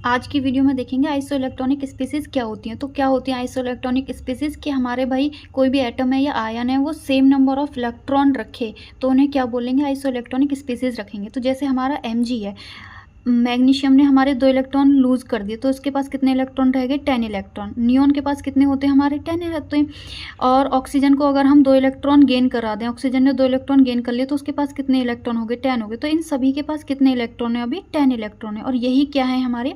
आज की वीडियो में देखेंगे आइसोइलेक्ट्रॉनिक स्पीसीज क्या होती हैं। तो क्या होती हैं आइसोइलेक्ट्रॉनिक स्पीसीज कि हमारे भाई कोई भी एटम है या आयन है वो सेम नंबर ऑफ इलेक्ट्रॉन रखे तो उन्हें क्या बोलेंगे, आइसोइलेक्ट्रॉनिक स्पीसीज रखेंगे। तो जैसे हमारा Mg है, मैग्नीशियम ने हमारे 2 इलेक्ट्रॉन लूज कर दिए तो उसके पास कितने इलेक्ट्रॉन रह गए, 10 इलेक्ट्रॉन। नियोन के पास कितने होते हैं, हमारे 10 रहते हैं। और ऑक्सीजन को अगर हम 2 इलेक्ट्रॉन गेन करा दें, ऑक्सीजन ने 2 इलेक्ट्रॉन गेन कर लिए तो उसके पास कितने इलेक्ट्रॉन हो गए, 10 हो गए। तो इन सभी के पास कितने इलेक्ट्रॉन है, अभी 10 इलेक्ट्रॉन है। और यही क्या है, हमारे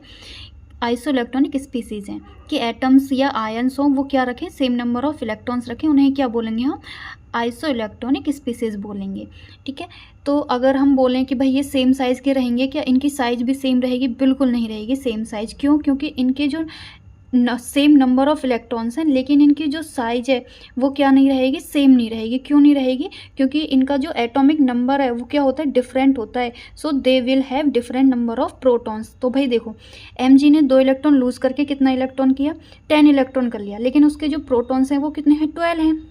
आइसोइलेक्ट्रॉनिक स्पीसीज हैं कि एटम्स या आयन्स हों वो क्या रखें, सेम नंबर ऑफ इलेक्ट्रॉन्स रखें। उन्हें क्या बोलेंगे हम, आइसोइलेक्ट्रॉनिक स्पीसीज बोलेंगे। ठीक है, तो अगर हम बोलें कि भाई ये सेम साइज़ के रहेंगे, क्या इनकी साइज भी सेम रहेगी, बिल्कुल नहीं रहेगी सेम साइज। क्यों, क्योंकि इनके जो सेम नंबर ऑफ इलेक्ट्रॉन्स हैं लेकिन इनकी जो साइज है वो क्या नहीं रहेगी, सेम नहीं रहेगी। क्यों नहीं रहेगी, क्योंकि इनका जो एटॉमिक नंबर है वो क्या होता है, डिफरेंट होता है। So they will have different number of protons. तो भाई देखो, Mg ने 2 इलेक्ट्रॉन लूज करके कितना इलेक्ट्रॉन किया, 10 इलेक्ट्रॉन कर लिया, लेकिन उसके जो प्रोटॉन्स हैं वो कितने हैं, 12 हैं।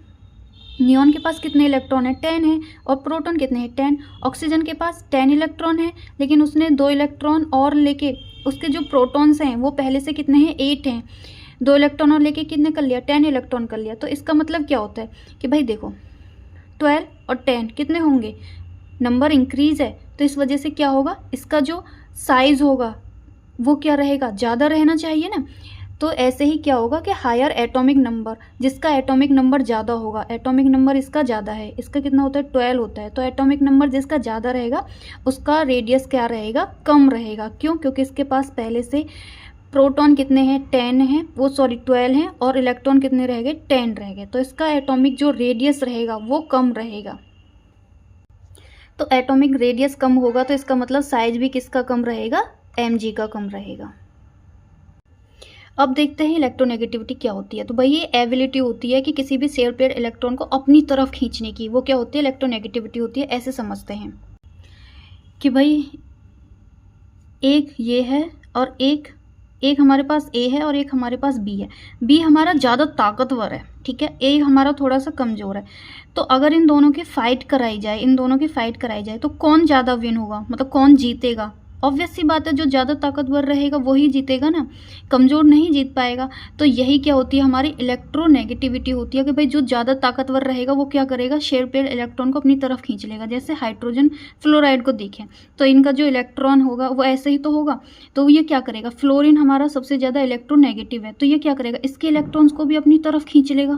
नियॉन के पास कितने इलेक्ट्रॉन है, 10 है। और प्रोटॉन कितने हैं, 10। ऑक्सीजन के पास 10 इलेक्ट्रॉन है लेकिन उसने 2 इलेक्ट्रॉन और लेके, उसके जो प्रोटॉन्स हैं वो पहले से कितने हैं, 8 हैं। 2 इलेक्ट्रॉन और लेके कितने कर लिया, 10 इलेक्ट्रॉन कर लिया। तो इसका मतलब क्या होता है कि भाई देखो 12 और 10 कितने होंगे, नंबर इंक्रीज है तो इस वजह से क्या होगा, इसका जो साइज होगा वो क्या रहेगा, ज़्यादा रहना चाहिए ना। तो ऐसे ही क्या होगा कि हायर एटॉमिक नंबर, जिसका एटॉमिक नंबर ज़्यादा होगा, एटॉमिक नंबर इसका ज़्यादा है, इसका कितना होता है, 12 होता है। तो एटॉमिक नंबर जिसका ज़्यादा रहेगा उसका रेडियस क्या रहेगा, कम रहेगा। क्यों, क्योंकि इसके पास पहले से प्रोटॉन कितने हैं, 10 हैं, वो 12 हैं, और इलेक्ट्रॉन कितने रह गए, 10 रह गए। तो इसका एटॉमिक जो रेडियस रहेगा वो कम रहेगा। तो एटॉमिक रेडियस कम होगा तो इसका मतलब साइज भी किसका कम रहेगा, Mg का कम रहेगा। अब देखते हैं इलेक्ट्रोनेगेटिविटी क्या होती है। तो भाई ये एबिलिटी होती है कि किसी भी शेयर पेयर इलेक्ट्रॉन को अपनी तरफ खींचने की, वो क्या होती है, इलेक्ट्रोनेगेटिविटी होती है। ऐसे समझते हैं कि भाई एक ये है और एक हमारे पास A है और एक हमारे पास B है। B हमारा ज़्यादा ताकतवर है, ठीक है, A हमारा थोड़ा सा कमज़ोर है। तो अगर इन दोनों की फ़ाइट कराई जाए तो कौन ज़्यादा विन होगा, मतलब कौन जीतेगा। ऑब्वियस सी बात है, जो ज़्यादा ताकतवर रहेगा वही जीतेगा ना, कमज़ोर नहीं जीत पाएगा। तो यही क्या होती है, हमारी इलेक्ट्रोनेगेटिविटी होती है कि भाई जो ज़्यादा ताकतवर रहेगा वो क्या करेगा, शेयर पेयर इलेक्ट्रॉन को अपनी तरफ खींच लेगा। जैसे हाइड्रोजन फ्लोराइड को देखें तो इनका जो इलेक्ट्रॉन होगा वो ऐसे ही तो होगा। तो ये क्या करेगा, फ्लोरीन हमारा सबसे ज़्यादा इलेक्ट्रोनेगेटिव है तो ये क्या करेगा, इसके इलेक्ट्रॉन्स को भी अपनी तरफ खींच लेगा।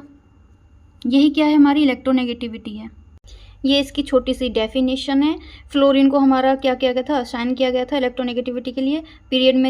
यही क्या है, हमारी इलेक्ट्रोनेगेटिविटी है। ये इसकी छोटी सी डेफिनेशन है। फ्लोरीन को हमारा क्या किया गया था, असाइन किया गया था इलेक्ट्रोनेगेटिविटी के लिए पीरियड में